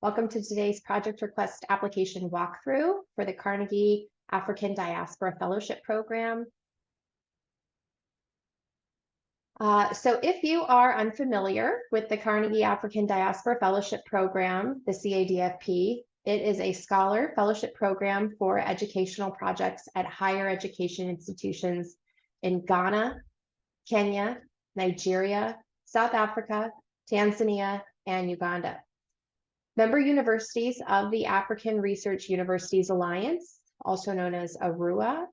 Welcome to today's project request application walkthrough for the Carnegie African Diaspora Fellowship Program. So if you are unfamiliar with the Carnegie African Diaspora Fellowship Program, the CADFP, it is a scholar fellowship program for educational projects at higher education institutions in Ghana, Kenya, Nigeria, South Africa, Tanzania, and Uganda. Member universities of the African Research Universities Alliance, also known as ARUA,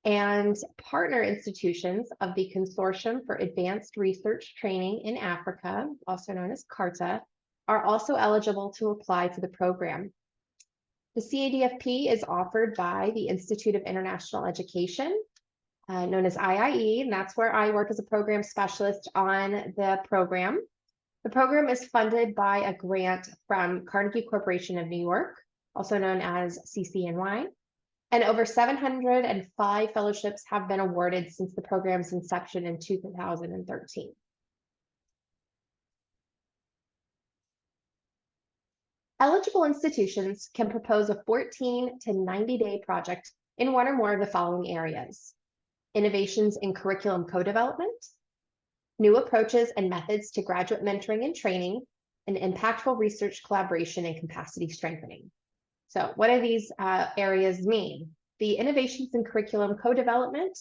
and partner institutions of the Consortium for Advanced Research Training in Africa, also known as CARTA, are also eligible to apply to the program. The CADFP is offered by the Institute of International Education, known as IIE, and that's where I work as a program specialist on the program. The program is funded by a grant from Carnegie Corporation of New York, also known as CCNY, and over 705 fellowships have been awarded since the program's inception in 2013. Eligible institutions can propose a 14 to 90-day project in one or more of the following areas: innovations in curriculum co-development, new approaches and methods to graduate mentoring and training, and impactful research collaboration and capacity strengthening. So what do these areas mean? The innovations in curriculum co-development,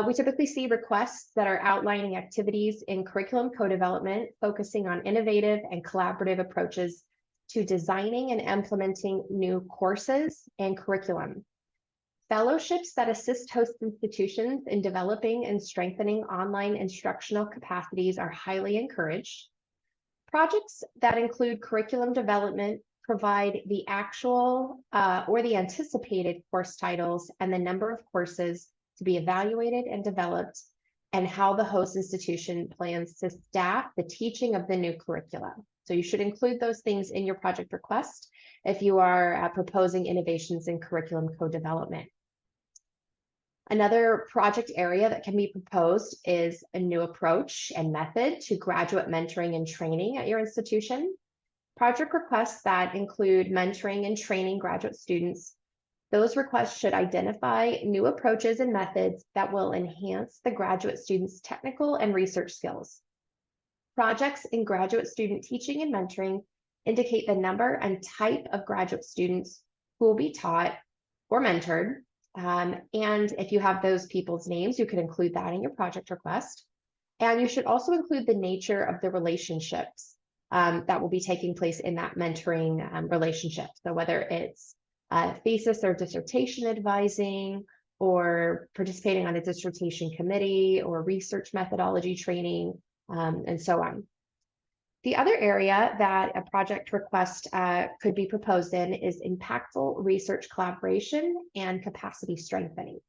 we typically see requests that are outlining activities in curriculum co-development, focusing on innovative and collaborative approaches to designing and implementing new courses and curriculum. Fellowships that assist host institutions in developing and strengthening online instructional capacities are highly encouraged. Projects that include curriculum development provide the actual or the anticipated course titles and the number of courses to be evaluated and developed, and how the host institution plans to staff the teaching of the new curricula. So you should include those things in your project request if you are proposing innovations in curriculum co-development. Another project area that can be proposed is a new approach and method to graduate mentoring and training at your institution. Project requests that include mentoring and training graduate students, those requests should identify new approaches and methods that will enhance the graduate students' technical and research skills. Projects in graduate student teaching and mentoring indicate the number and type of graduate students who will be taught or mentored. And if you have those people's names, you can include that in your project request. And you should also include the nature of the relationships that will be taking place in that mentoring relationship. So whether it's thesis or dissertation advising, or participating on a dissertation committee, or research methodology training, and so on. The other area that a project request could be proposed in is impactful research collaboration and capacity strengthening.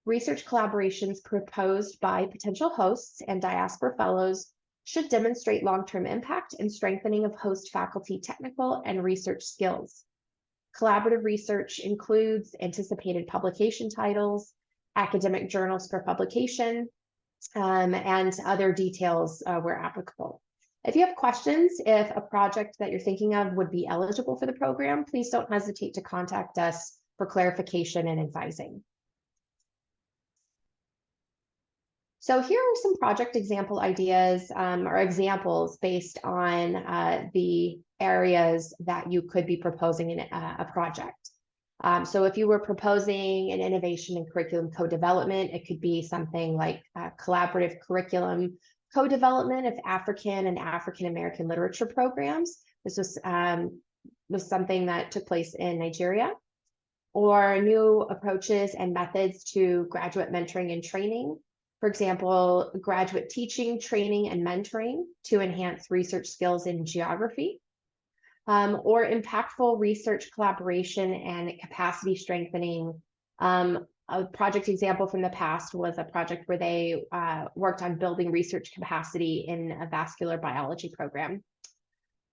Research collaborations proposed by potential hosts and diaspora fellows should demonstrate long-term impact and strengthening of host faculty technical and research skills. Collaborative research includes anticipated publication titles, academic journals for publication, and other details where applicable. If you have questions, if a project that you're thinking of would be eligible for the program, please don't hesitate to contact us for clarification and advising. So here are some project example ideas or examples based on the areas that you could be proposing in a project. So if you were proposing an innovation in curriculum co-development, it could be something like collaborative curriculum co-development of African and African American literature programs. This was something that took place in Nigeria. Or new approaches and methods to graduate mentoring and training. For example, graduate teaching, training, and mentoring to enhance research skills in geography. Or impactful research collaboration and capacity strengthening. A project example from the past was a project where they worked on building research capacity in a vascular biology program.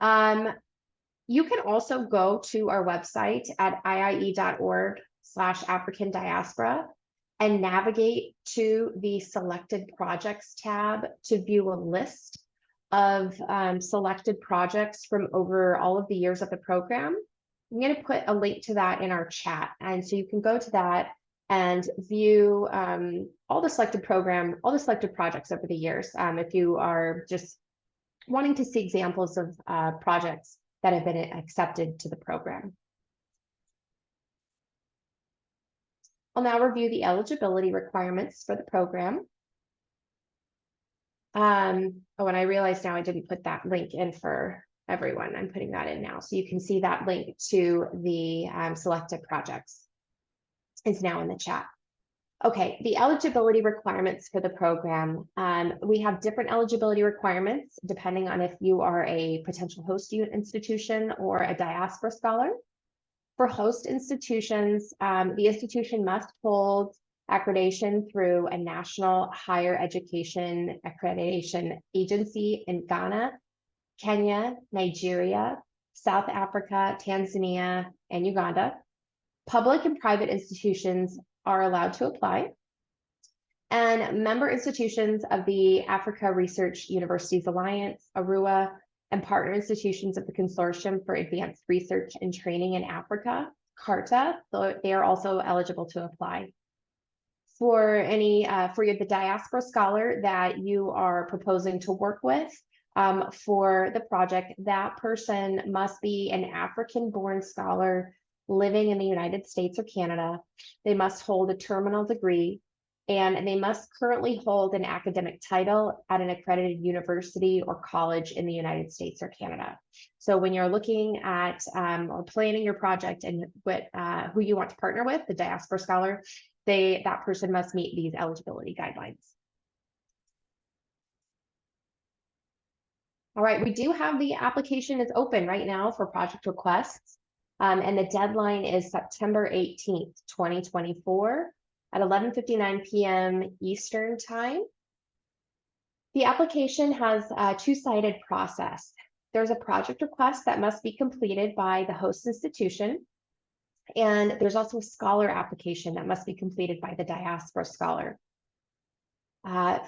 You can also go to our website at iie.org/African Diaspora and navigate to the Selected Projects tab to view a list of selected projects from over all of the years of the program. I'm going to put a link to that in our chat. And so you can go to that and view all the selected projects over the years. If you are just wanting to see examples of projects that have been accepted to the program. I'll now review the eligibility requirements for the program. Oh, and I realize now I didn't put that link in for everyone. I'm putting that in now. So you can see that link to the selected projects. It's now in the chat. Okay, the eligibility requirements for the program. We have different eligibility requirements depending on if you are a potential host institution or a diaspora scholar. For host institutions, the institution must hold accreditation through a national higher education accreditation agency in Ghana, Kenya, Nigeria, South Africa, Tanzania, and Uganda. Public and private institutions are allowed to apply. And member institutions of the Africa Research Universities Alliance, ARUA, and partner institutions of the Consortium for Advanced Research and Training in Africa, CARTA, so they are also eligible to apply. For the diaspora scholar that you are proposing to work with for the project, that person must be an African-born scholar living in the United States or Canada. They must hold a terminal degree, and they must currently hold an academic title at an accredited university or college in the United States or Canada. So when you're looking at or planning your project and who you want to partner with, the diaspora scholar, that person must meet these eligibility guidelines. All right, we do have the application is open right now for project requests. And the deadline is September 18th, 2024 at 11:59 p.m. Eastern Time. The application has a two-sided process. There's a project request that must be completed by the host institution. And there's also a scholar application that must be completed by the diaspora scholar.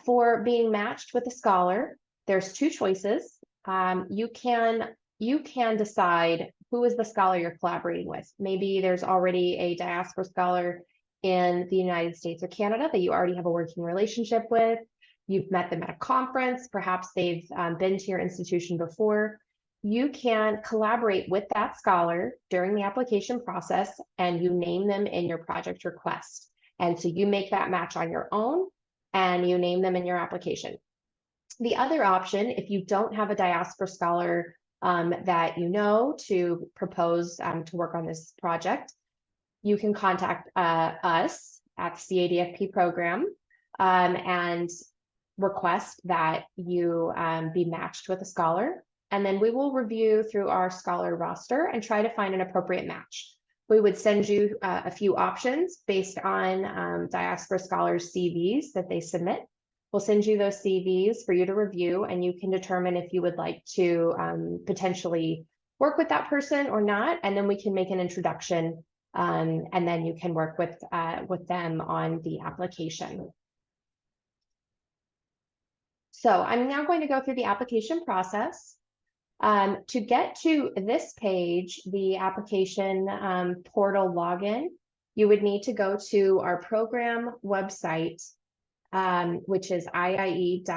For being matched with a scholar, there's two choices. You can decide who is the scholar you're collaborating with. Maybe there's already a diaspora scholar in the United States or Canada that you already have a working relationship with. You've met them at a conference. Perhaps they've been to your institution before. You can collaborate with that scholar during the application process and you name them in your project request. And so you make that match on your own and you name them in your application. The other option, if you don't have a diaspora scholar that you know to propose to work on this project, you can contact us at the CADFP program and request that you be matched with a scholar. And then we will review through our scholar roster and try to find an appropriate match. We would send you a few options based on diaspora scholars' CVs that they submit. We'll send you those CVs for you to review, and you can determine if you would like to potentially work with that person or not, and then we can make an introduction, and then you can work with them on the application. So I'm now going to go through the application process. To get to this page, the application portal login, you would need to go to our program website, which is iie.org/African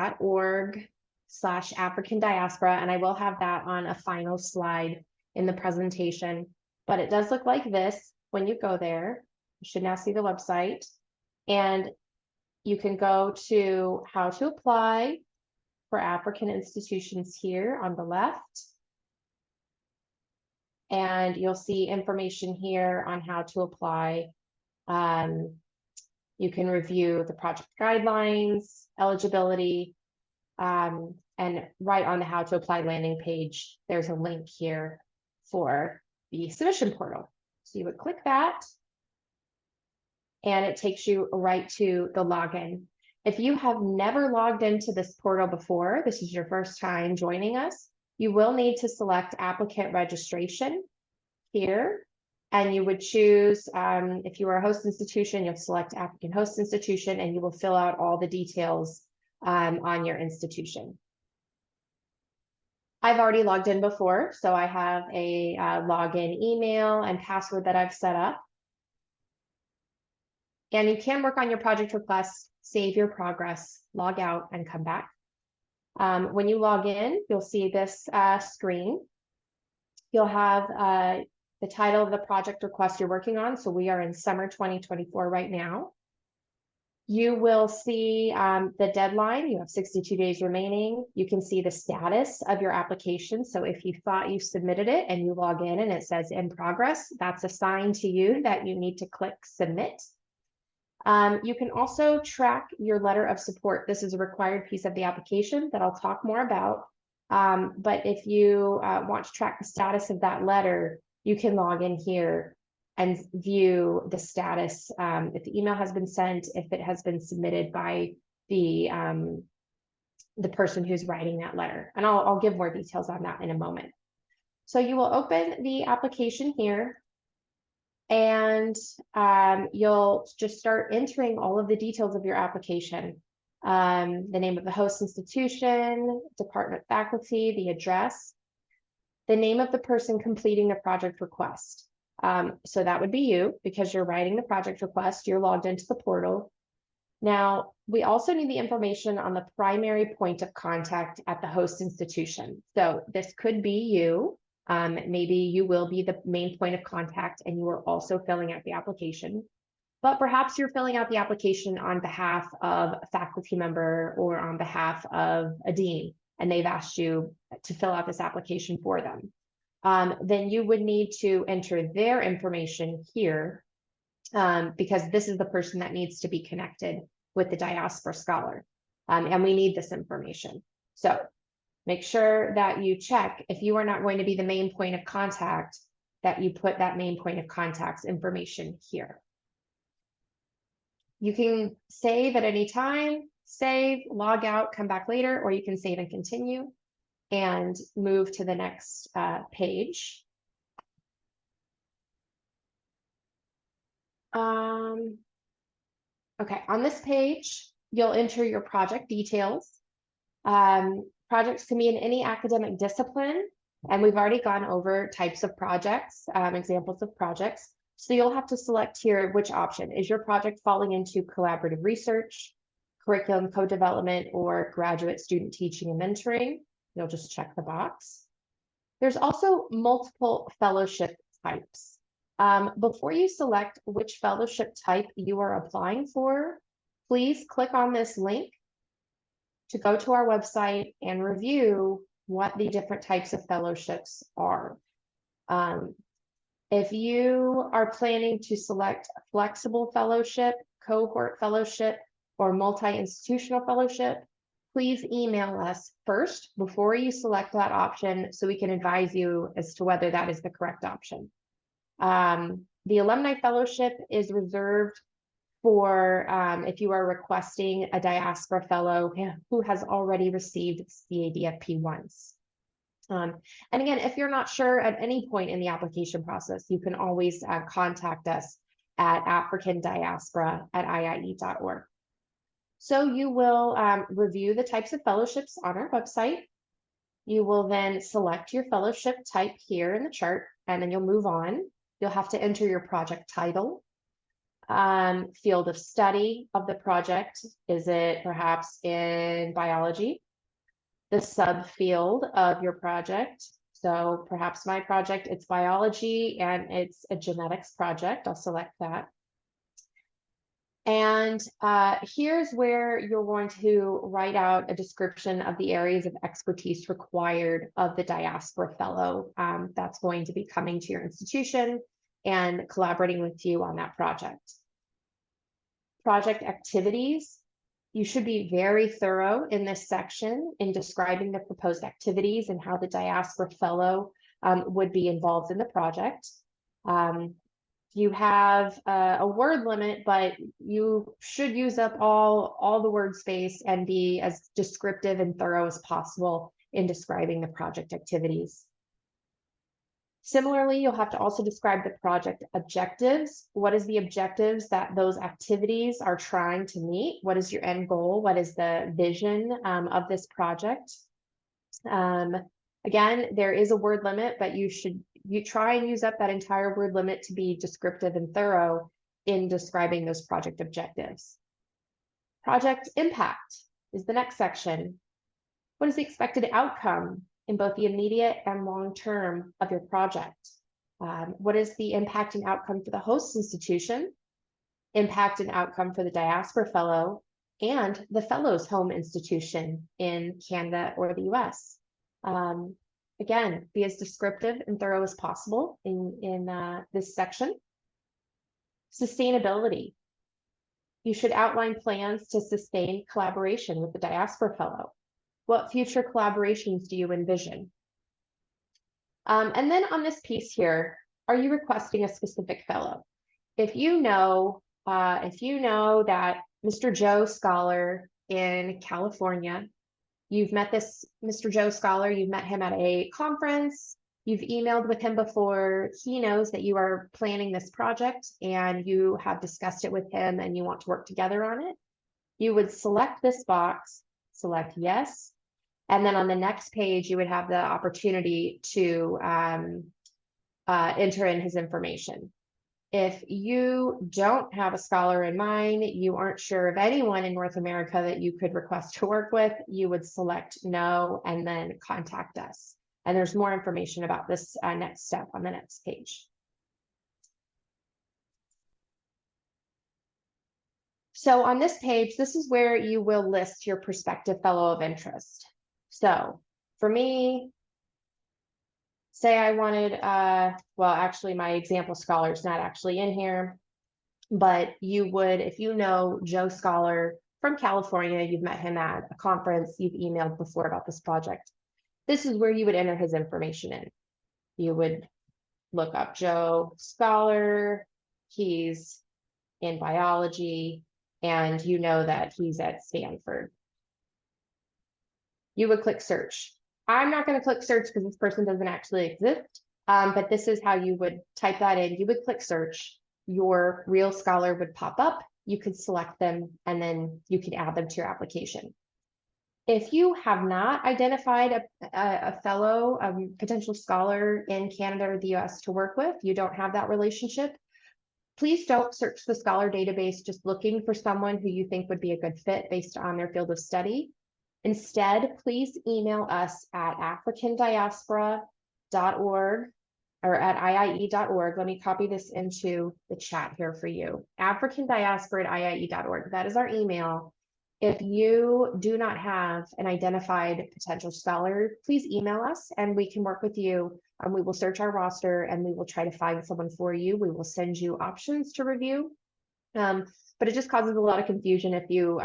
diaspora. And I will have that on a final slide in the presentation, but it does look like this when you go there. You should now see the website, and you can go to how to apply for African institutions here on the left. And you'll see information here on how to apply. You can review the project guidelines, eligibility, and right on the how to apply landing page, there's a link here for the submission portal. So you would click that and it takes you right to the login. If you have never logged into this portal before, this is your first time joining us, you will need to select applicant registration here. And you would choose, if you are a host institution, you'll select African host institution and you will fill out all the details on your institution. I've already logged in before, so I have a login email and password that I've set up. And you can work on your project request, save your progress, log out, and come back. When you log in, you'll see this screen. You'll have the title of the project request you're working on. So we are in summer 2024 right now. You will see the deadline. You have 62 days remaining. You can see the status of your application. So if you thought you submitted it and you log in and it says in progress, that's a sign to you that you need to click submit. You can also track your letter of support. This is a required piece of the application that I'll talk more about. But if you want to track the status of that letter, you can log in here and view the status, if the email has been sent, if it has been submitted by the person who's writing that letter. And I'll give more details on that in a moment. So you will open the application here, and you'll just start entering all of the details of your application. The name of the host institution, department faculty, the address, the name of the person completing the project request. So that would be you, because you're writing the project request, you're logged into the portal. Now, we also need the information on the primary point of contact at the host institution. So this could be you. Maybe you will be the main point of contact and you are also filling out the application. But perhaps you're filling out the application on behalf of a faculty member or on behalf of a dean, and they've asked you to fill out this application for them. Then you would need to enter their information here, because this is the person that needs to be connected with the diaspora scholar. And we need this information. So make sure that you check, if you are not going to be the main point of contact, that you put that main point of contact's information here. You can save at any time, save, log out, come back later, or you can save and continue and move to the next page. Okay, on this page, you'll enter your project details. Projects can be in any academic discipline, and we've already gone over types of projects, examples of projects. So you'll have to select here which option. Is your project falling into collaborative research, curriculum co-development, or graduate student teaching and mentoring? You'll just check the box. There's also multiple fellowship types. Before you select which fellowship type you are applying for, please click on this link to go to our website and review what the different types of fellowships are. If you are planning to select a flexible fellowship, cohort fellowship, or multi-institutional fellowship, please email us first before you select that option so we can advise you as to whether that is the correct option. The alumni fellowship is reserved for if you are requesting a diaspora fellow who has already received CADFP once. And again, if you're not sure at any point in the application process, you can always contact us at africandiaspora@iie.org. So you will review the types of fellowships on our website. You will then select your fellowship type here in the chart, and then you'll move on. You'll have to enter your project title, field of study of the project. Is it perhaps in biology? The subfield of your project. So perhaps my project, it's biology and it's a genetics project. I'll select that. And here's where you're going to write out a description of the areas of expertise required of the diaspora fellow that's going to be coming to your institution and collaborating with you on that project. Project activities. You should be very thorough in this section in describing the proposed activities and how the diaspora fellow would be involved in the project. You have a word limit, but you should use up all the word space and be as descriptive and thorough as possible in describing the project activities. Similarly, you'll have to also describe the project objectives. What is the objectives that those activities are trying to meet? What is your end goal? What is the vision of this project? Again, there is a word limit, but you try and use up that entire word limit to be descriptive and thorough in describing those project objectives. Project impact is the next section. What is the expected outcome in both the immediate and long term of your project? What is the impact and outcome for the host institution, impact and outcome for the diaspora fellow, and the fellow's home institution in Canada or the US? Again, be as descriptive and thorough as possible in this section. Sustainability. You should outline plans to sustain collaboration with the diaspora fellow. What future collaborations do you envision? And then on this piece here, are you requesting a specific fellow? If you know that Mr. Joe Scholar in California, you've met this Mr. Joe Scholar, you've met him at a conference, you've emailed with him before, he knows that you are planning this project and you have discussed it with him and you want to work together on it, you would select this box, select yes, and then on the next page, you would have the opportunity to enter in his information. If you don't have a scholar in mind, you aren't sure of anyone in North America that you could request to work with, you would select no and then contact us. And there's more information about this next step on the next page. So on this page, this is where you will list your prospective fellow of interest. So for me, say I wanted, well, actually my example scholar is not actually in here, but you would, if you know Joe Scholar from California, you've met him at a conference, you've emailed before about this project, this is where you would enter his information in. You would look up Joe Scholar, he's in biology, and you know that he's at Stanford. You would click search. I'm not going to click search because this person doesn't actually exist, but this is how you would type that in. You would click search, your real scholar would pop up, you could select them, and then you could add them to your application. If you have not identified a fellow, potential scholar in Canada or the US to work with, you don't have that relationship, please don't search the scholar database just looking for someone who you think would be a good fit based on their field of study. Instead, please email us at africandiaspora.org or at iie.org. Let me copy this into the chat here for you. africandiaspora@iie.org. That is our email. If you do not have an identified potential scholar, please email us and we can work with you. We will search our roster and we will try to find someone for you. We will send you options to review. But it just causes a lot of confusion if you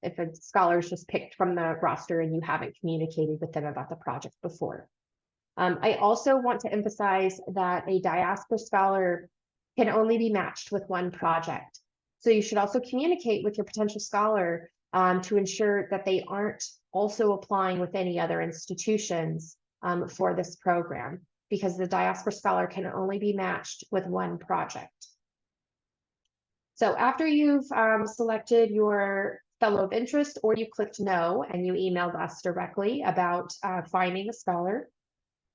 if a scholar is just picked from the roster and you haven't communicated with them about the project before. I also want to emphasize that a diaspora scholar can only be matched with one project. So you should also communicate with your potential scholar to ensure that they aren't also applying with any other institutions for this program, because the diaspora scholar can only be matched with one project. So after you've selected your fellow of interest, or you clicked no and you emailed us directly about finding a scholar,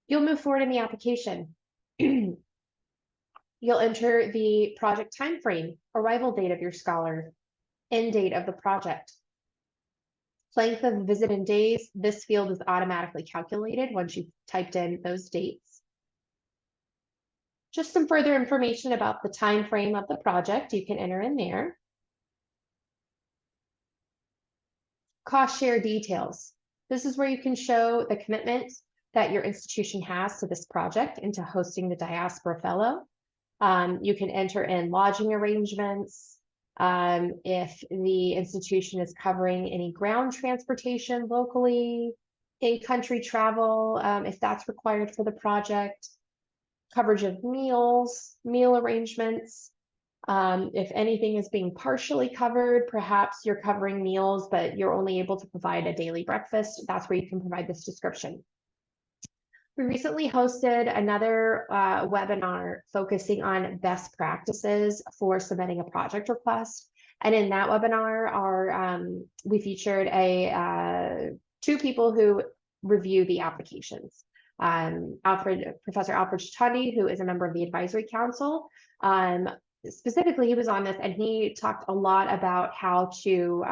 you'll move forward in the application. You'll enter the project timeframe, arrival date of your scholar, end date of the project. Length of visit in days, this field is automatically calculated once you've typed in those dates. Just some further information about the time frame of the project you can enter in there. Cost share details. This is where you can show the commitment that your institution has to this project and to hosting the diaspora fellow. You can enter in lodging arrangements, if the institution is covering any ground transportation locally, in-country travel, if that's required for the project, coverage of meals, meal arrangements. If anything is being partially covered, perhaps you're covering meals, but you're only able to provide a daily breakfast, that's where you can provide this description. We recently hosted another webinar focusing on best practices for submitting a project request. And in that webinar, we featured two people who review the applications. Professor Alfred Chitandi, who is a member of the advisory council. Specifically, he was on this and he talked a lot about how to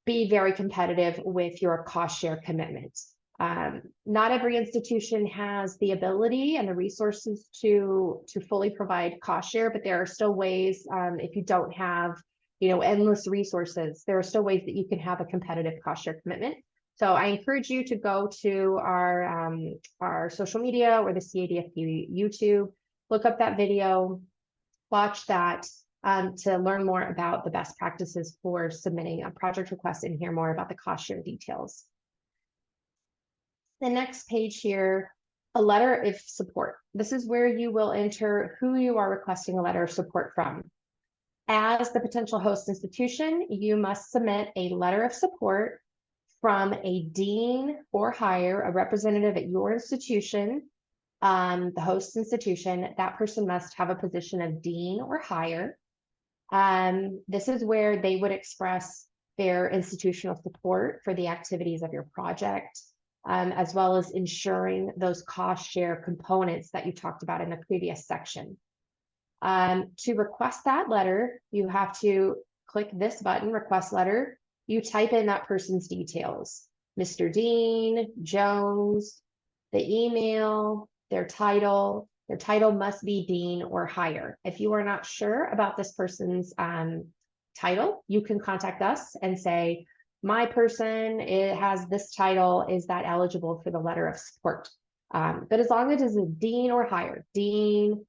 be very competitive with your cost share commitments. Not every institution has the ability and the resources to fully provide cost share, but there are still ways, if you don't have, endless resources, there are still ways that you can have a competitive cost share commitment. So I encourage you to go to our social media or the CADFP YouTube, look up that video, watch that to learn more about the best practices for submitting a project request and hear more about the cost share details. The next page here, a letter of support. This is where you will enter who you are requesting a letter of support from. As the potential host institution, you must submit a letter of support from a dean or higher, a representative at your institution, the host institution. That person must have a position of dean or higher. This is where they would express their institutional support for the activities of your project, as well as ensuring those cost share components that you talked about in the previous section. To request that letter, you have to click this button, request letter. You type in that person's details, Mr. Dean, Jones, the email, their title. Their title must be dean or higher. If you are not sure about this person's title, you can contact us and say, my person, it has this title, is that eligible for the letter of support? But as long as it is a dean or higher, dean,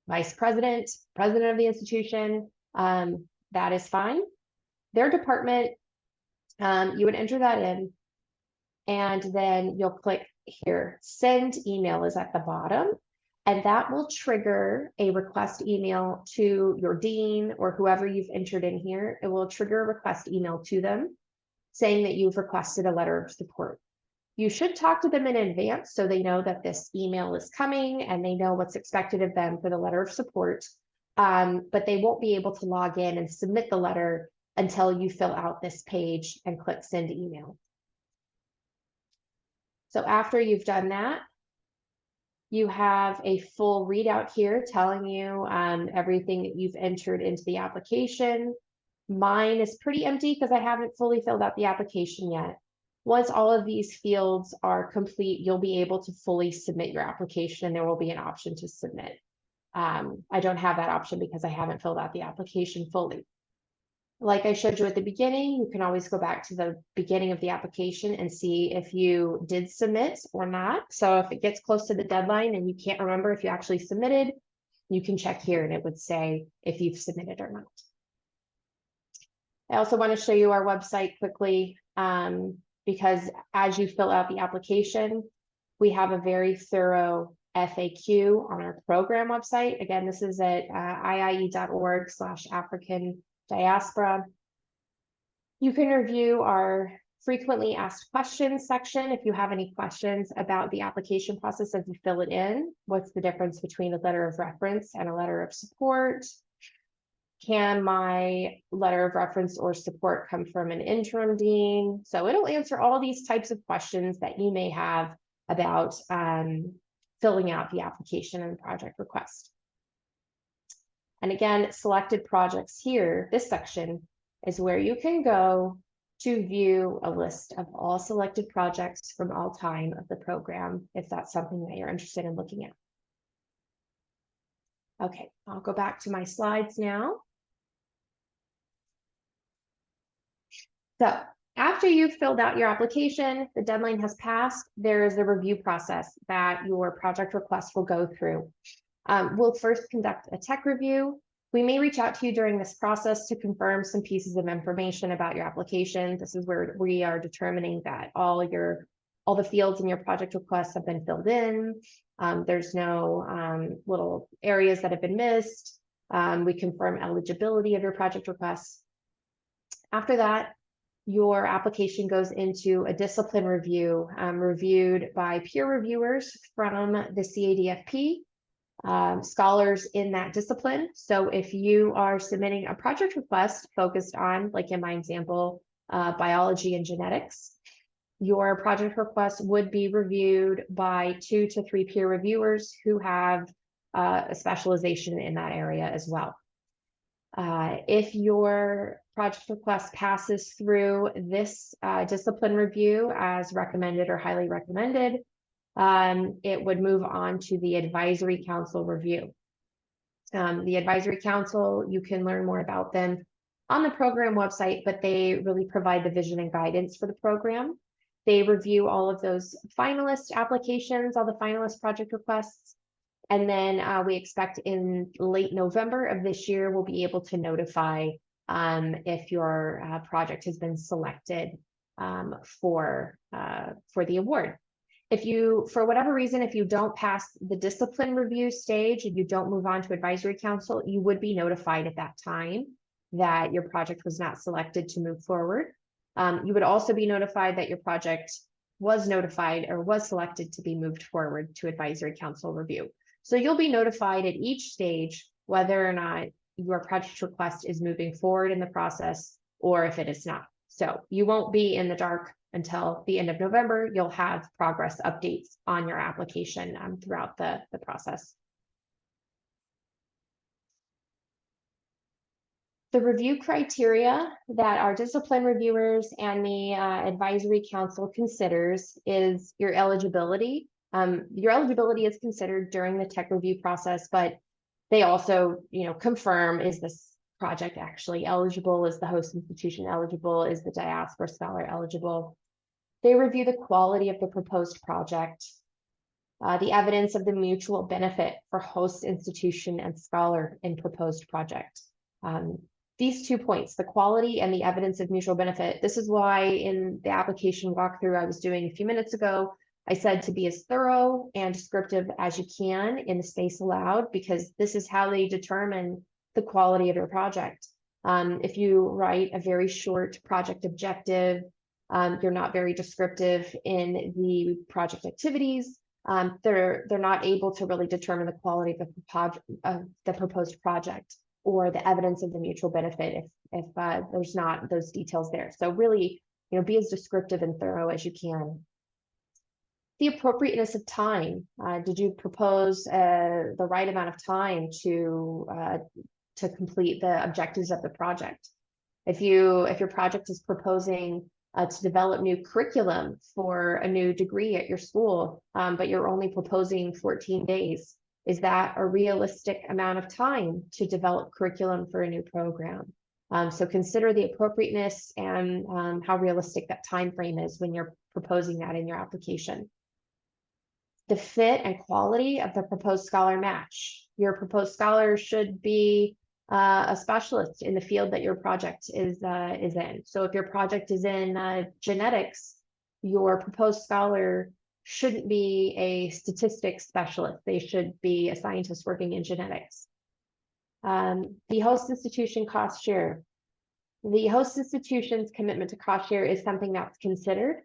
vice president, president of the institution, that is fine. Their department, you would enter that in, and then you'll click here, send email is at the bottom, and that will trigger a request email to your dean or whoever you've entered in here. It will trigger a request email to them saying that you've requested a letter of support. You should talk to them in advance so they know that this email is coming and they know what's expected of them for the letter of support, but they won't be able to log in and submit the letter until you fill out this page and click send email. So after you've done that, you have a full readout here telling you everything that you've entered into the application. Mine is pretty empty because I haven't fully filled out the application yet. Once all of these fields are complete, you'll be able to fully submit your application and there will be an option to submit. I don't have that option because I haven't filled out the application fully. Like I showed you at the beginning, you can always go back to the beginning of the application and see if you did submit or not. So if it gets close to the deadline and you can't remember if you actually submitted, you can check here and it would say if you've submitted or not. I also want to show you our website quickly because as you fill out the application, we have a very thorough FAQ on our program website. Again, this is at iie.org/African diaspora. You can review our frequently asked questions section if you have any questions about the application process as you fill it in. What's the difference between a letter of reference and a letter of support? Can my letter of reference or support come from an interim dean? So it'll answer all these types of questions that you may have about filling out the application and project request. And again, selected projects here, this section is where you can go to view a list of all selected projects from all time of the program, if that's something that you're interested in looking at. Okay, I'll go back to my slides now. So after you've filled out your application, the deadline has passed, there is a review process that your project request will go through. We'll first conduct a tech review. We may reach out to you during this process to confirm some pieces of information about your application. This is where we are determining that all the fields in your project request have been filled in. There's no little areas that have been missed. We confirm eligibility of your project request. After that, your application goes into a discipline review, reviewed by peer reviewers from the CADFP. Scholars in that discipline. So if you are submitting a project request focused on, like in my example, biology and genetics, Your project request would be reviewed by 2 to 3 peer reviewers who have a specialization in that area as well. If your project request passes through this discipline review as recommended or highly recommended, it would move on to the advisory council review. The advisory council, you can learn more about them on the program website, but they really provide the vision and guidance for the program. They review all of those finalist applications, all the finalist project requests. And then we expect in late November of this year, we'll be able to notify if your project has been selected for the award. If you, for whatever reason, if you don't pass the discipline review stage, if you don't move on to advisory council, you would be notified at that time that your project was not selected to move forward. You would also be notified that your project was notified or was selected to be moved forward to advisory council review. So you'll be notified at each stage whether or not your project request is moving forward in the process or if it is not. So you won't be in the dark until the end of November. You'll have progress updates on your application throughout the process. The review criteria that our discipline reviewers and the advisory council considers is your eligibility. Your eligibility is considered during the tech review process, but they also, confirm, is this project actually eligible? Is the host institution eligible? Is the diaspora scholar eligible? They review the quality of the proposed project, the evidence of the mutual benefit for host institution and scholar in proposed project. These 2 points, the quality and the evidence of mutual benefit. This is why in the application walkthrough I was doing a few minutes ago, I said to be as thorough and descriptive as you can in the space allowed, because this is how they determine the quality of your project. If you write a very short project objective, you're not very descriptive in the project activities, they're not able to really determine the quality of the proposed project or the evidence of the mutual benefit if there's not those details there. So really, be as descriptive and thorough as you can. The appropriateness of time. Did you propose the right amount of time to complete the objectives of the project? If your project is proposing to develop new curriculum for a new degree at your school, but you're only proposing 14 days, is that a realistic amount of time to develop curriculum for a new program? So consider the appropriateness and how realistic that time frame is when you're proposing that in your application. The fit and quality of the proposed scholar match. Your proposed scholar should be a specialist in the field that your project is in. So if your project is in genetics, your proposed scholar shouldn't be a statistics specialist. They should be a scientist working in genetics. The host institution cost share. The host institution's commitment to cost share is something that's considered.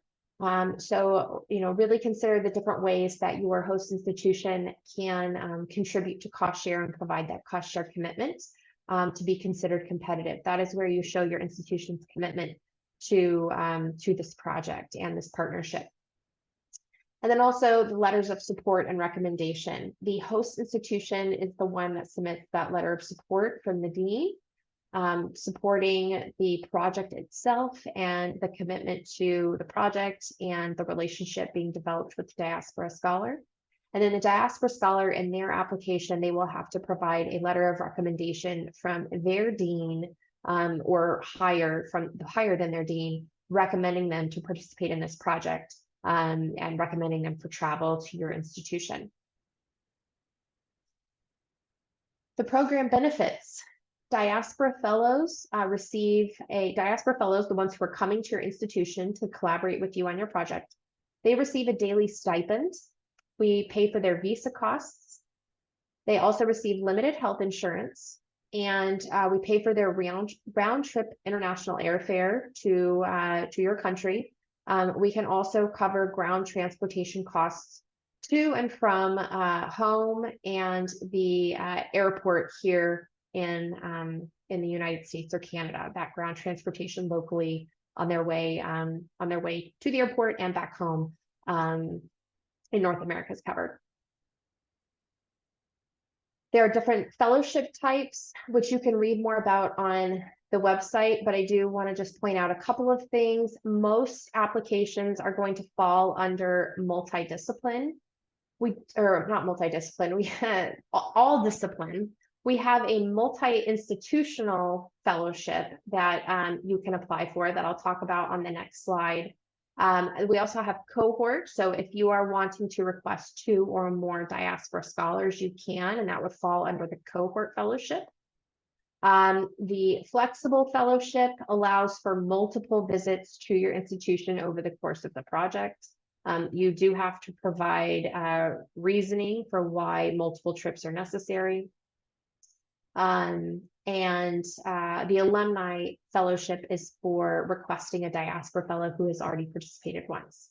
So, really consider the different ways that your host institution can contribute to cost share and provide that cost share commitment to be considered competitive. That is where you show your institution's commitment to this project and this partnership. And then also the letters of support and recommendation. The host institution is the one that submits that letter of support from the dean, supporting the project itself and the commitment to the project and the relationship being developed with the diaspora scholar. And then the diaspora scholar in their application, they will have to provide a letter of recommendation from their dean or higher than their dean, recommending them to participate in this project and recommending them for travel to your institution. The program benefits. Diaspora fellows the ones who are coming to your institution to collaborate with you on your project. They receive a daily stipend. We pay for their visa costs. They also receive limited health insurance, and we pay for their round trip international airfare to your country. We can also cover ground transportation costs to and from home and the airport here in the United States or Canada. That ground transportation locally on their way to the airport and back home in North America is covered. There are different fellowship types, which you can read more about on the website, but I do want to just point out a couple of things. Most applications are going to fall under multidiscipline. Not multidiscipline, we had all discipline. We have a multi-institutional fellowship that you can apply for that I'll talk about on the next slide. We also have cohort. So if you are wanting to request 2 or more diaspora scholars, you can, and that would fall under the cohort fellowship. The flexible fellowship allows for multiple visits to your institution over the course of the project. You do have to provide reasoning for why multiple trips are necessary. The alumni fellowship is for requesting a diaspora fellow who has already participated once.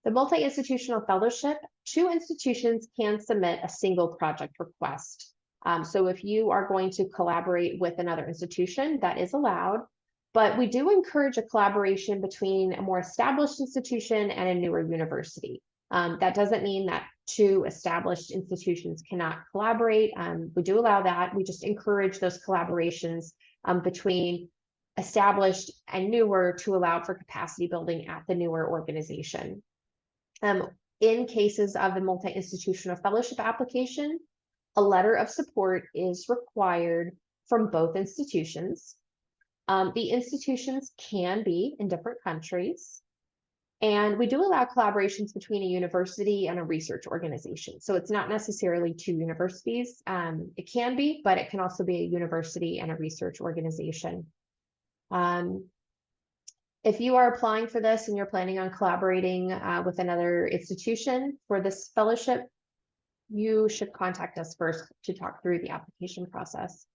The multi-institutional fellowship, 2 institutions can submit a single project request. So if you are going to collaborate with another institution, that is allowed, but we do encourage a collaboration between a more established institution and a newer university. That doesn't mean that 2 established institutions cannot collaborate. We do allow that. We just encourage those collaborations between established and newer to allow for capacity building at the newer organization. In cases of the multi-institutional fellowship application, a letter of support is required from both institutions. The institutions can be in different countries. And we do allow collaborations between a university and a research organization. So it's not necessarily 2 universities. It can be, but it can also be a university and a research organization. If you are applying for this and you're planning on collaborating with another institution for this fellowship, you should contact us first to talk through the application process.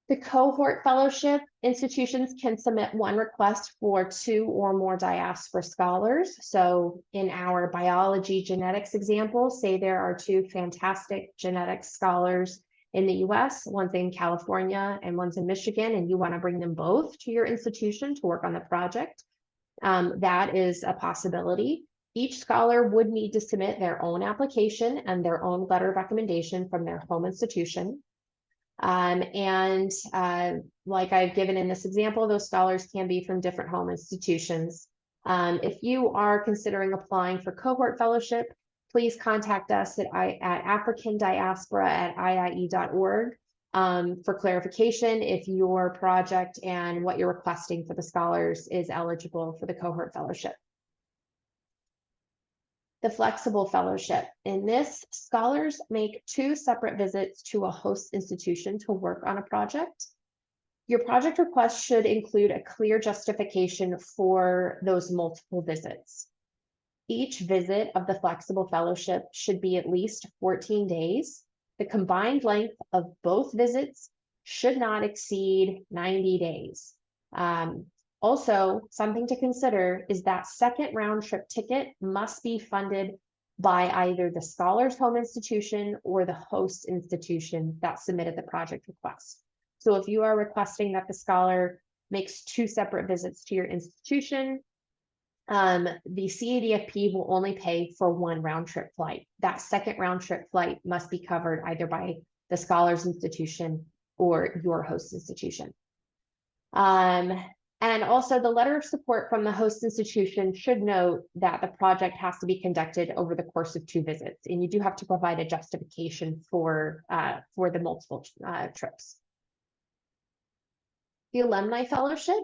The cohort fellowship, institutions can submit 1 request for 2 or more diaspora scholars. So in our biology genetics example, say there are 2 fantastic genetics scholars in the US, one's in California and one's in Michigan, and you want to bring them both to your institution to work on the project. That is a possibility. Each scholar would need to submit their own application and their own letter of recommendation from their home institution. Like I've given in this example, those scholars can be from different home institutions. If you are considering applying for cohort fellowship, please contact us at africandiaspora@iie.org for clarification if your project and what you're requesting for the scholars is eligible for the cohort fellowship. The flexible fellowship. In this, scholars make 2 separate visits to a host institution to work on a project. Your project request should include a clear justification for those multiple visits. Each visit of the flexible fellowship should be at least 14 days. The combined length of both visits should not exceed 90 days. Also, something to consider is that second round trip ticket must be funded by either the scholar's home institution or the host institution that submitted the project request. So if you are requesting that the scholar makes 2 separate visits to your institution, the CADFP will only pay for 1 round trip flight. That second round trip flight must be covered either by the scholar's institution or your host institution. And also the letter of support from the host institution should note that the project has to be conducted over the course of 2 visits, and you do have to provide a justification for the multiple trips. The alumni fellowship,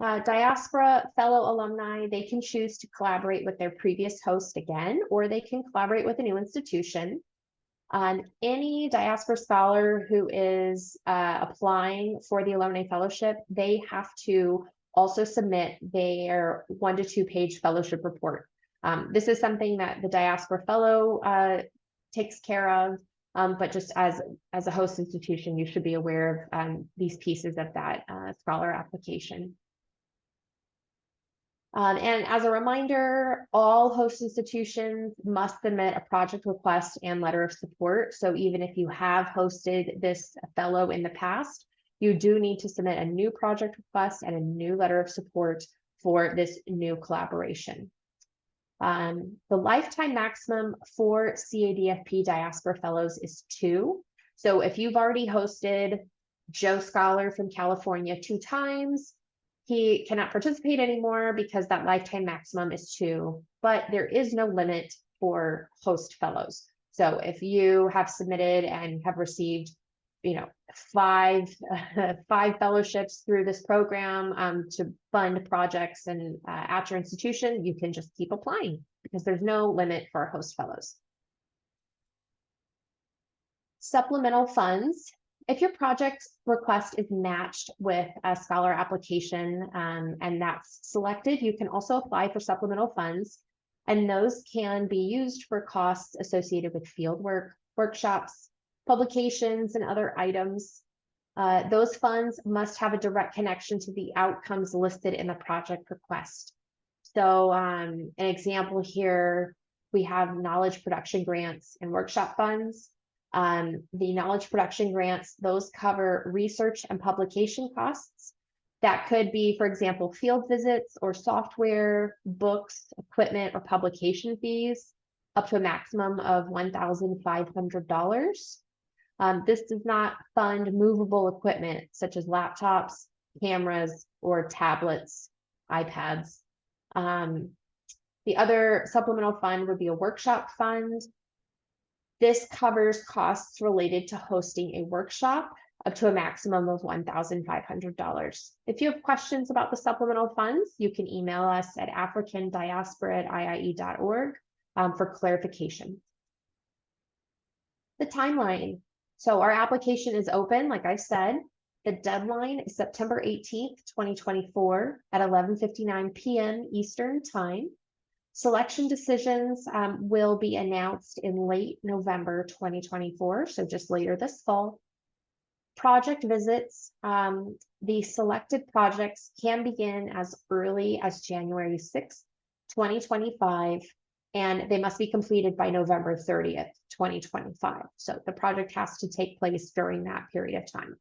diaspora fellow alumni, they can choose to collaborate with their previous host again, or they can collaborate with a new institution. Any diaspora scholar who is applying for the alumni fellowship, they have to also submit their 1 to 2 page fellowship report. This is something that the diaspora fellow takes care of, but just as a host institution, you should be aware of these pieces of that scholar application. And as a reminder, all host institutions must submit a project request and letter of support. So even if you have hosted this fellow in the past, you do need to submit a new project request and a new letter of support for this new collaboration. The lifetime maximum for CADFP Diaspora Fellows is 2. So if you've already hosted Joe Scholar from California 2 times, he cannot participate anymore because that lifetime maximum is 2, but there is no limit for host fellows. So if you have submitted and have received, 5 fellowships through this program to fund projects and at your institution, you can just keep applying because there's no limit for host fellows. Supplemental funds. If your project request is matched with a scholar application and that's selected, you can also apply for supplemental funds, and those can be used for costs associated with fieldwork, workshops, publications, and other items. Those funds must have a direct connection to the outcomes listed in the project request. So an example here, we have knowledge production grants and workshop funds. The knowledge production grants, those cover research and publication costs. That could be, for example, field visits or software, books, equipment, or publication fees, up to a maximum of $1,500. This does not fund movable equipment such as laptops, cameras, or tablets, iPads. The other supplemental fund would be a workshop fund. This covers costs related to hosting a workshop up to a maximum of $1,500. If you have questions about the supplemental funds, you can email us at africandiaspora@iie.org for clarification. The timeline. So our application is open, like I said. The deadline is September 18th, 2024 at 11:59 p.m. Eastern Time. Selection decisions will be announced in late November 2024, so just later this fall. Project visits, the selected projects can begin as early as January 6th, 2025, and they must be completed by November 30th, 2025. So the project has to take place during that period of time.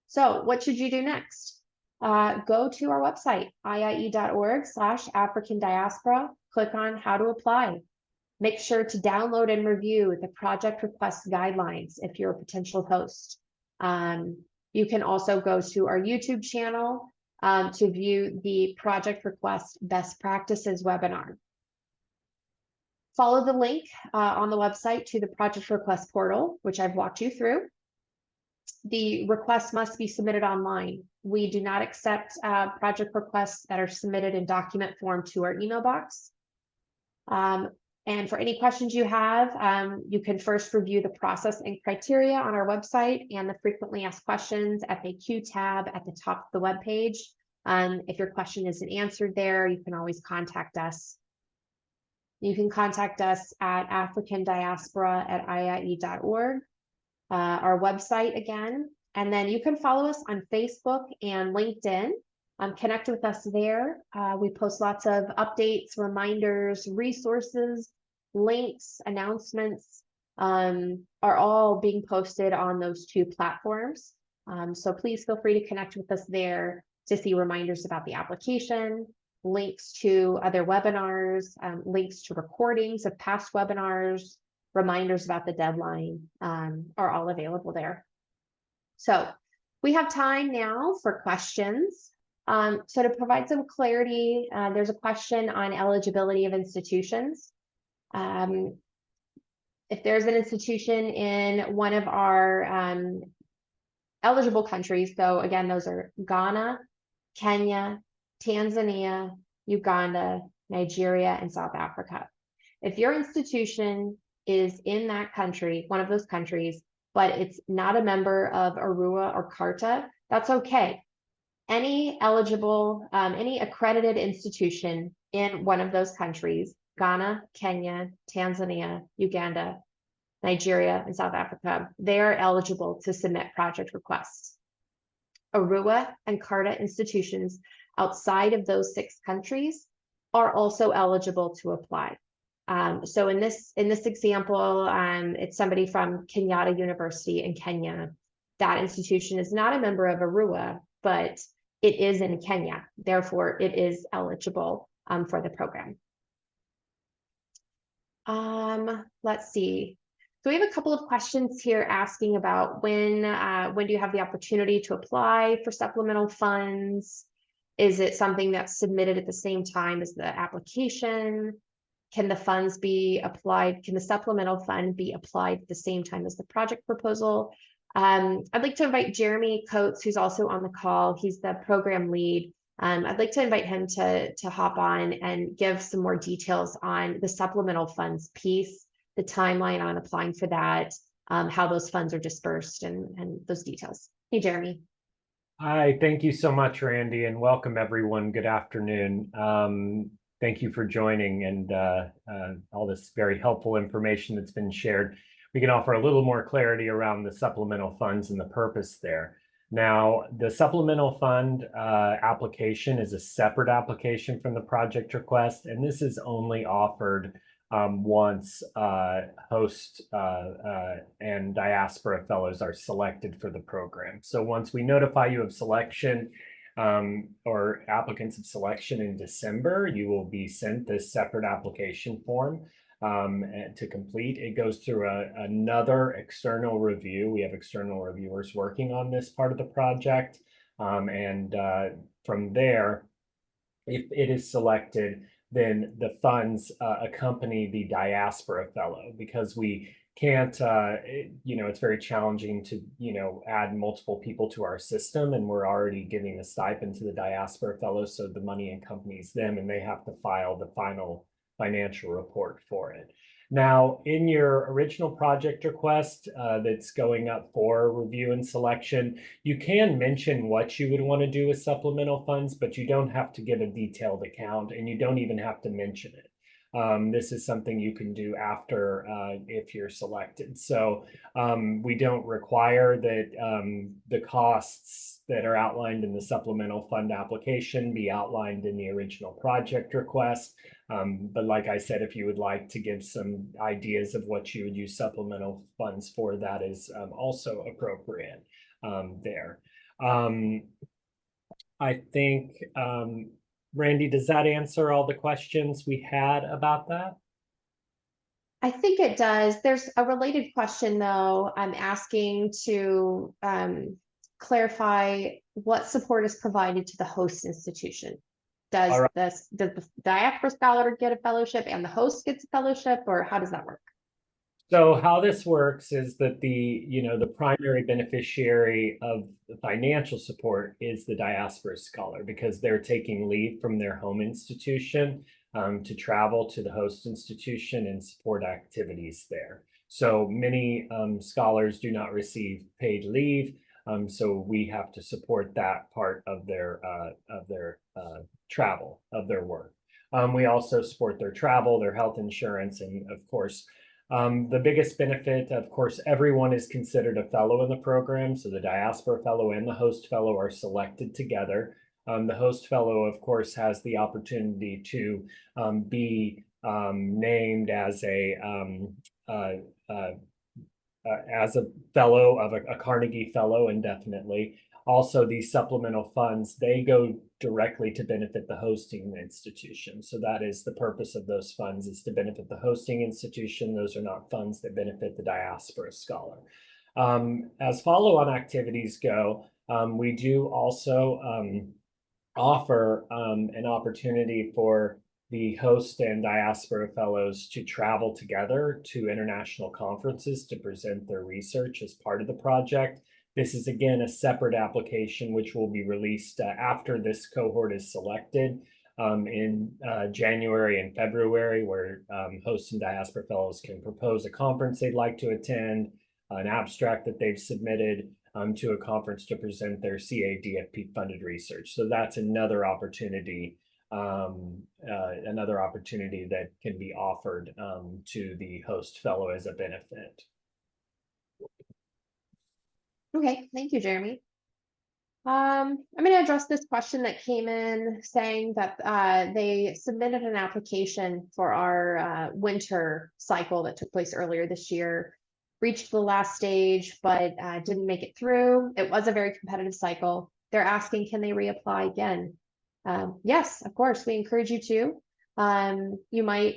So what should you do next? Go to our website, iie.org/African Diaspora, click on how to apply. Make sure to download and review the project request guidelines if you're a potential host. You can also go to our YouTube channel to view the project request best practices webinar. Follow the link on the website to the project request portal, which I've walked you through. The request must be submitted online. We do not accept project requests that are submitted in document form to our email box. And for any questions you have, you can first review the process and criteria on our website and the frequently asked questions FAQ tab at the top of the web page. If your question isn't answered there, you can always contact us. You can contact us at africandiaspora@iie.org. Our website again, and then you can follow us on Facebook and LinkedIn. Connect with us there. We post lots of updates, reminders, resources, links, announcements are all being posted on those 2 platforms. So please feel free to connect with us there to see reminders about the application, links to other webinars, links to recordings of past webinars, reminders about the deadline are all available there. So we have time now for questions. So to provide some clarity, there's a question on eligibility of institutions. If there's an institution in one of our eligible countries, so again, those are Ghana, Kenya, Tanzania, Uganda, Nigeria, and South Africa. If your institution is in that country, one of those countries, but it's not a member of ARUA or CARTA, that's okay. Any eligible, any accredited institution in one of those countries, Ghana, Kenya, Tanzania, Uganda, Nigeria, and South Africa, they are eligible to submit project requests. ARUA and CARTA institutions outside of those 6 countries are also eligible to apply. So in this example, it's somebody from Kenyatta University in Kenya. that institution is not a member of ARUA, but it is in Kenya. Therefore, it is eligible for the program. Let's see. So we have a couple of questions here asking about when do you have the opportunity to apply for supplemental funds? Is it something that's submitted at the same time as the application? Can the funds be applied? Can the supplemental fund be applied at the same time as the project proposal? I'd like to invite Jeremy Coates, who's also on the call. He's the program lead. I'd like to invite him to hop on and give some more details on the supplemental funds piece, the timeline on applying for that, how those funds are dispersed, and those details. Hey, Jeremy. Hi, thank you so much, Randy, and welcome everyone. Good afternoon. Thank you for joining and all this very helpful information that's been shared. We can offer a little more clarity around the supplemental funds and the purpose there. Now, the supplemental fund application is a separate application from the project request, and this is only offered once host and diaspora fellows are selected for the program. So once we notify you of selection or applicants of selection in December, you will be sent this separate application form to complete. It goes through another external review. We have external reviewers working on this part of the project. And from there, if it is selected, then the funds accompany the diaspora fellow, because we can't, it's very challenging to, add multiple people to our system, and we're already giving a stipend to the diaspora fellow, so the money accompanies them and they have to file the final financial report for it. Now, in your original project request that's going up for review and selection, you can mention what you would want to do with supplemental funds, but you don't have to give a detailed account, and you don't even have to mention it. This is something you can do after if you're selected. So we don't require that the costs that are outlined in the supplemental fund application be outlined in the original project request. But like I said, if you would like to give some ideas of what you would use supplemental funds for, that is also appropriate there. I think, Randy, does that answer all the questions we had about that? I think it does. There's a related question, though. I'm asking to clarify what support is provided to the host institution. Does the diaspora scholar get a fellowship and the host gets a fellowship, or how does that work? So how this works is that the primary beneficiary of the financial support is the diaspora scholar, because they're taking leave from their home institution to travel to the host institution and support activities there. So many scholars do not receive paid leave, so we have to support that part of their travel, of their work. We also support their travel, their health insurance, and of course, the biggest benefit, of course, everyone is considered a fellow in the program. So the diaspora fellow and the host fellow are selected together. The host fellow, of course, has the opportunity to be named as a fellow of a Carnegie fellow indefinitely. Also, these supplemental funds, they go directly to benefit the hosting institution. So that is the purpose of those funds, is to benefit the hosting institution. Those are not funds that benefit the diaspora scholar. As follow-on activities go, we do also offer an opportunity for the host and diaspora fellows to travel together to international conferences to present their research as part of the project. This is, again, a separate application which will be released after this cohort is selected in January and February, where hosts and diaspora fellows can propose a conference they'd like to attend, an abstract that they've submitted to a conference to present their CADFP funded research. So that's another opportunity that can be offered to the host fellow as a benefit. Okay, thank you, Jeremy. I'm going to address this question that came in saying that they submitted an application for our winter cycle that took place earlier this year. reached the last stage, but didn't make it through. It was a very competitive cycle. They're asking, can they reapply again? Yes, of course, we encourage you to. You might,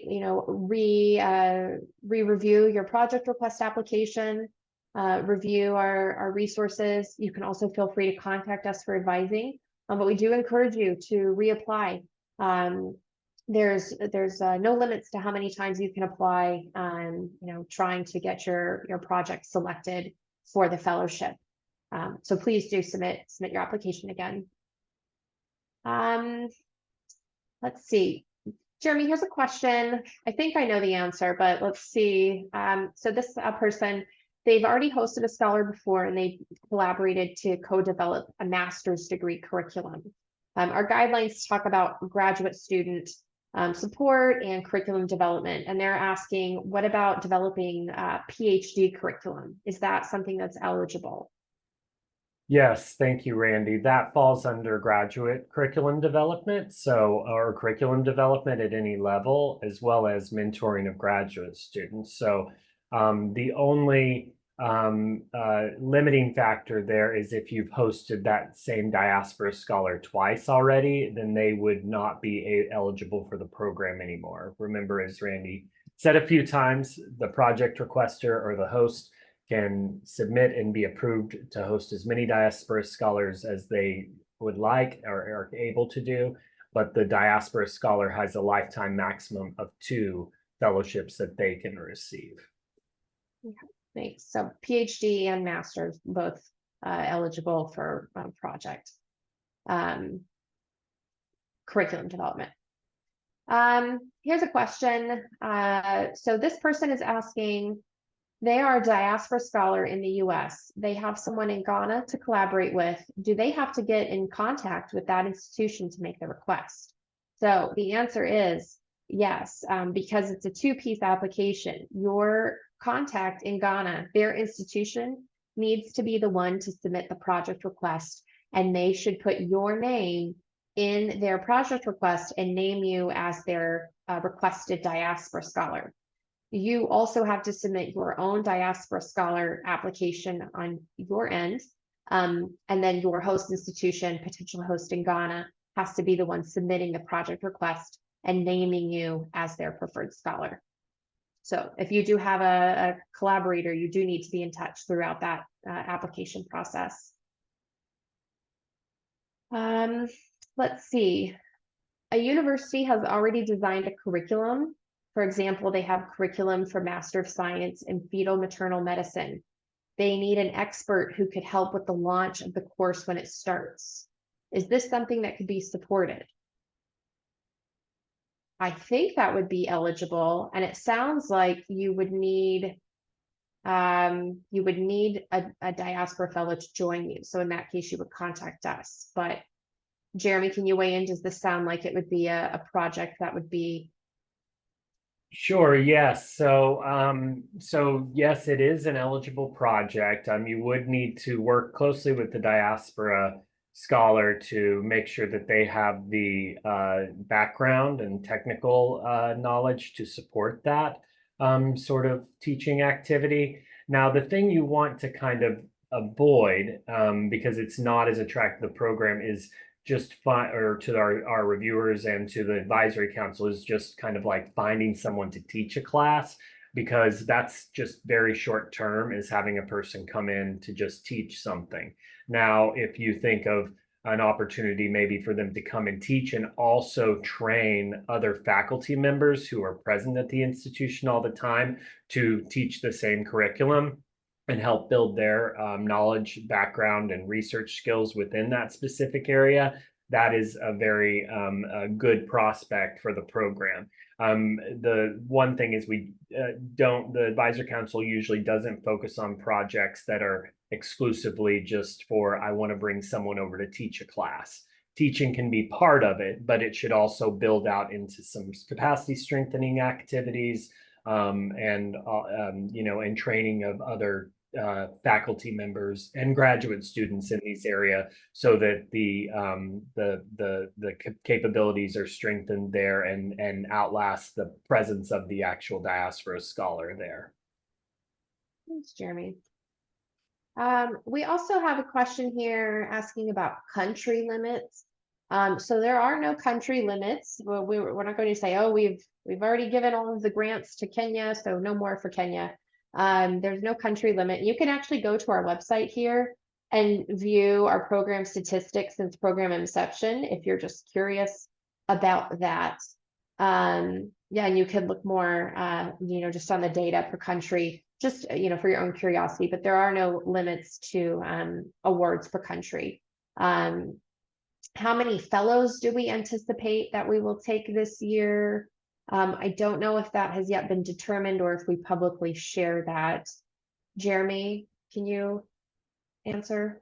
re-review your project request application, review our resources. You can also feel free to contact us for advising, but we do encourage you to reapply. There's no limits to how many times you can apply, trying to get your project selected for the fellowship. So please do submit your application again. Let's see. Jeremy, here's a question. I think I know the answer, but let's see. So this person, they've already hosted a scholar before, and they collaborated to co-develop a master's degree curriculum. Our guidelines talk about graduate student support and curriculum development, and they're asking, what about developing PhD curriculum? Is that something that's eligible? Yes, thank you, Randy. That falls under graduate curriculum development, or curriculum development at any level, as well as mentoring of graduate students. So the only limiting factor there is if you've hosted that same diaspora scholar twice already, then they would not be eligible for the program anymore. Remember, as Randy said a few times, the project requester or the host can submit and be approved to host as many diaspora scholars as they would like or are able to do, but the diaspora scholar has a lifetime maximum of 2 fellowships that they can receive. Okay, thanks. So PhD and master's both eligible for project curriculum development. Here's a question. So this person is asking, they are a diaspora scholar in the US. They have someone in Ghana to collaborate with. Do they have to get in contact with that institution to make the request? So the answer is yes, because it's a 2-piece application. Your contact in Ghana, their institution, needs to be the one to submit the project request, and they should put your name in their project request and name you as their requested diaspora scholar. You also have to submit your own diaspora scholar application on your end. And then your host institution, potential host in Ghana, has to be the one submitting the project request and naming you as their preferred scholar. So if you do have a collaborator, you do need to be in touch throughout that application process. Let's see. A university has already designed a curriculum. For example, they have curriculum for Master of Science in Fetal Maternal Medicine. They need an expert who could help with the launch of the course when it starts. Is this something that could be supported? I think that would be eligible, and it sounds like you would need a diaspora fellow to join you. So in that case, you would contact us. But Jeremy, can you weigh in? Does this sound like it would be a project that would be? Sure, yes. So yes, it is an eligible project. You would need to work closely with the diaspora scholar to make sure that they have the background and technical knowledge to support that sort of teaching activity. Now, the thing you want to kind of avoid, because it's not as attractive a program, is just or to our reviewers and to the advisory council, is just kind of like finding someone to teach a class, because that's just very short term, is having a person come in to just teach something. Now, if you think of an opportunity maybe for them to come and teach and also train other faculty members who are present at the institution all the time to teach the same curriculum and help build their knowledge, background, and research skills within that specific area, that is a very a good prospect for the program. The one thing is the advisor council usually doesn't focus on projects that are exclusively just for, I want to bring someone over to teach a class. Teaching can be part of it, but it should also build out into some capacity strengthening activities, and training of other faculty members and graduate students in these areas, so that the capabilities are strengthened there and outlast the presence of the actual diaspora scholar there. Thanks, Jeremy. We also have a question here asking about country limits. So there are no country limits. Well, we're not going to say, oh, we've already given all of the grants to Kenya, so no more for Kenya. There's no country limit. You can actually go to our website here and view our program statistics since program inception if you're just curious about that. Yeah, and you can look more, just on the data per country, just, for your own curiosity, but there are no limits to awards per country. How many fellows do we anticipate that we will take this year? I don't know if that has yet been determined or if we publicly share that. Jeremy, can you answer?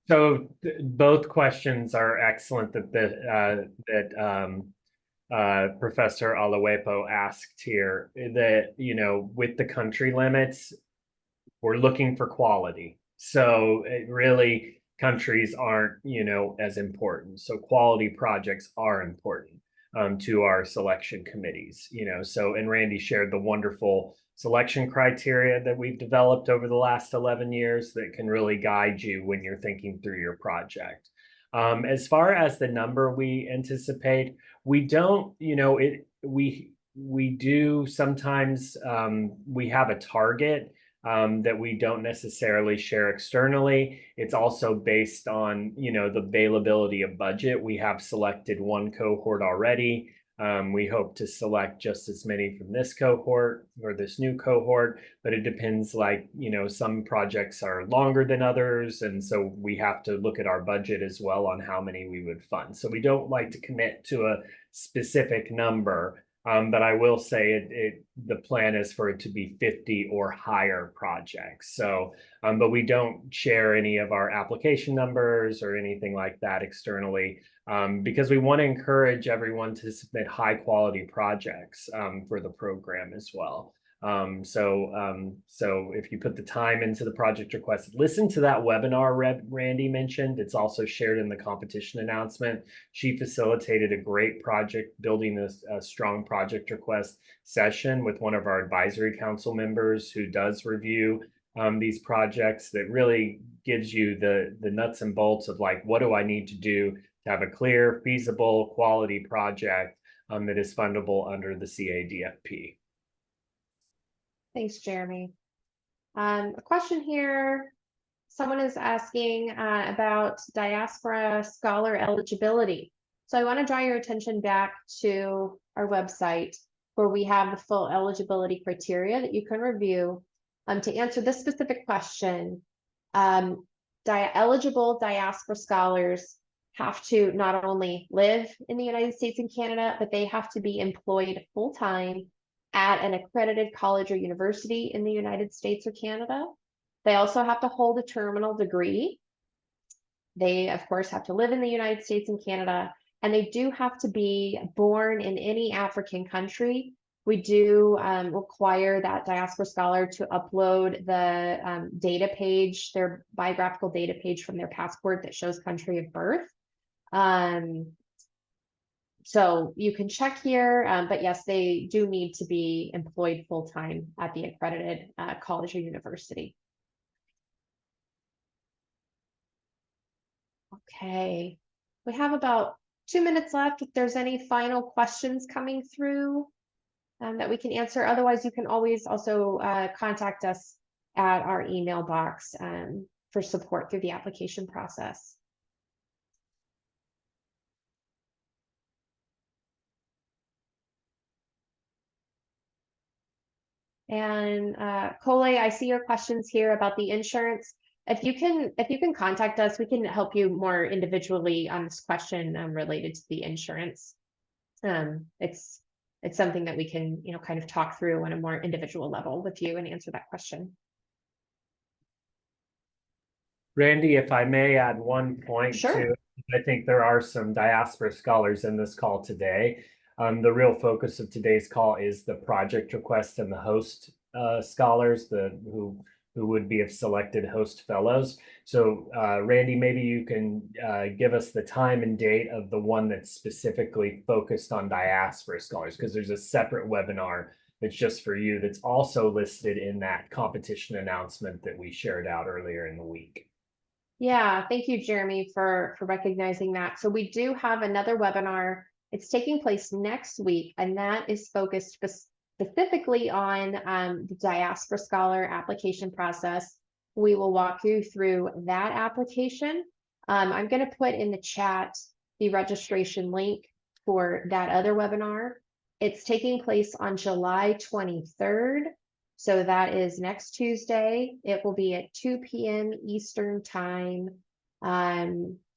So both questions are excellent that Professor Alawepo asked here. That, with the country limits, we're looking for quality. So it really, countries aren't, as important. So quality projects are important to our selection committees, So, and Randy shared the wonderful selection criteria that we've developed over the last 11 years that can really guide you when you're thinking through your project. As far as the number we anticipate, we don't, we do sometimes, we have a target that we don't necessarily share externally. It's also based on, the availability of budget. We have selected one cohort already. We hope to select just as many from this cohort or this new cohort, but it depends, like, some projects are longer than others. And so we have to look at our budget as well on how many we would fund. So we don't like to commit to a specific number. But I will say the plan is for it to be 50 or higher projects. So, but we don't share any of our application numbers or anything like that externally, because we want to encourage everyone to submit high quality projects for the program as well. So if you put the time into the project request, listen to that webinar Randy mentioned. It's also shared in the competition announcement. She facilitated a great project building a strong project request session with one of our advisory council members who does review these projects, that really gives you the nuts and bolts of, like, what do I need to do to have a clear, feasible, quality project that is fundable under the CADFP. Thanks, Jeremy. A question here. Someone is asking about diaspora scholar eligibility. So I want to draw your attention back to our website where we have the full eligibility criteria that you can review. To answer this specific question, eligible diaspora scholars have to not only live in the United States and Canada, but they have to be employed full-time at an accredited college or university in the United States or Canada. They also have to hold a terminal degree. They, of course, have to live in the United States and Canada, and they do have to be born in any African country. We do require that diaspora scholar to upload the data page, their biographical data page from their passport that shows country of birth. So you can check here, but yes, they do need to be employed full-time at the accredited college or university. Okay, we have about 2 minutes left. If there's any final questions coming through that we can answer, otherwise you can always also contact us at our email box for support through the application process. And Cole, I see your questions here about the insurance. If you can contact us, we can help you more individually on this question related to the insurance. It's something that we can, kind of talk through on a more individual level with you and answer that question. Randy, if I may add one point Sure. I think there are some diaspora scholars in this call today. The real focus of today's call is the project request and the host scholars, who would be selected host fellows. So Randy, maybe you can give us the time and date of the one that's specifically focused on diaspora scholars, because there's a separate webinar that's just for you, that's also listed in that competition announcement that we shared out earlier in the week. Yeah, thank you, Jeremy, for recognizing that. So we do have another webinar. It's taking place next week, and that is focused specifically on the Diaspora Scholar application process. We will walk you through that application. I'm going to put in the chat the registration link for that other webinar. It's taking place on July 23rd. So that is next Tuesday. It will be at 2 p.m. Eastern time.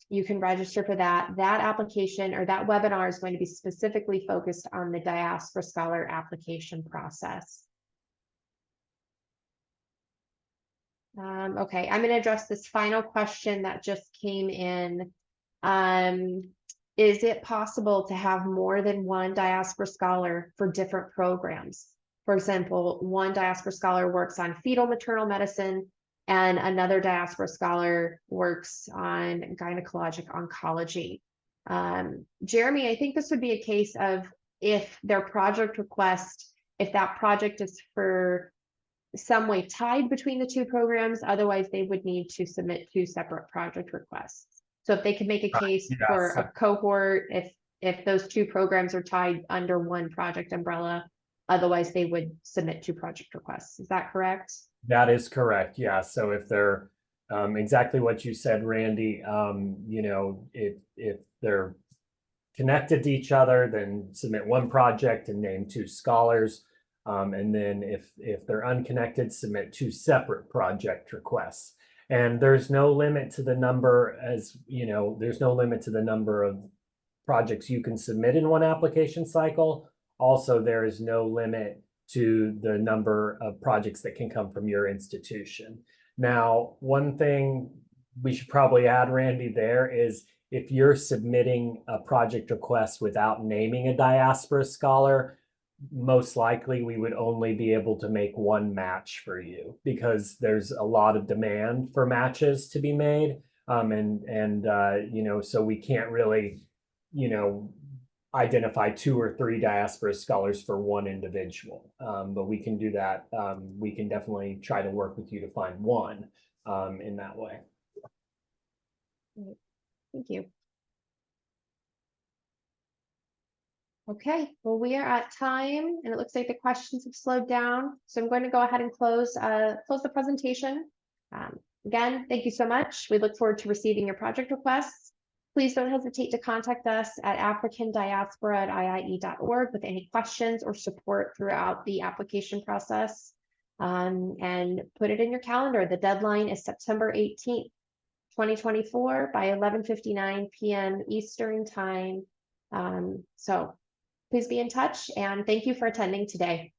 You can register for that. That application or that webinar is going to be specifically focused on the Diaspora Scholar application process. Okay, I'm going to address this final question that just came in. Is it possible to have more than one Diaspora Scholar for different programs? For example, one Diaspora Scholar works on fetal maternal medicine and another Diaspora Scholar works on gynecologic oncology. Jeremy, I think this would be a case of if their project request, if that project is for some way tied between the two programs, otherwise they would need to submit 2 separate project requests. So if they could make a case for a cohort, if those 2 programs are tied under one project umbrella, otherwise they would submit 2 project requests. Is that correct? That is correct. Yeah. So if they're exactly what you said, Randy, you know, if they're connected to each other, then submit 1 project and name 2 scholars. And then if they're unconnected, submit 2 separate project requests. And there's no limit to the number, as you know, there's no limit to the number of projects you can submit in one application cycle. Also, there is no limit to the number of projects that can come from your institution. Now, one thing we should probably add, Randy, there is if you're submitting a project request without naming a Diaspora Scholar, most likely we would only be able to make 1 match for you because there's a lot of demand for matches to be made. You know, so we can't really, you know, identify 2 or 3 Diaspora Scholars for 1 individual. But we can do that. We can definitely try to work with you to find 1 in that way. Thank you. Okay, well, we are at time and it looks like the questions have slowed down. So I'm going to go ahead and close the presentation. Again, thank you so much. We look forward to receiving your project requests. Please don't hesitate to contact us at africandiaspora@iie.org with any questions or support throughout the application process. And put it in your calendar. The deadline is September 18th, 2024 by 11:59 p.m. Eastern time. So please be in touch and thank you for attending today.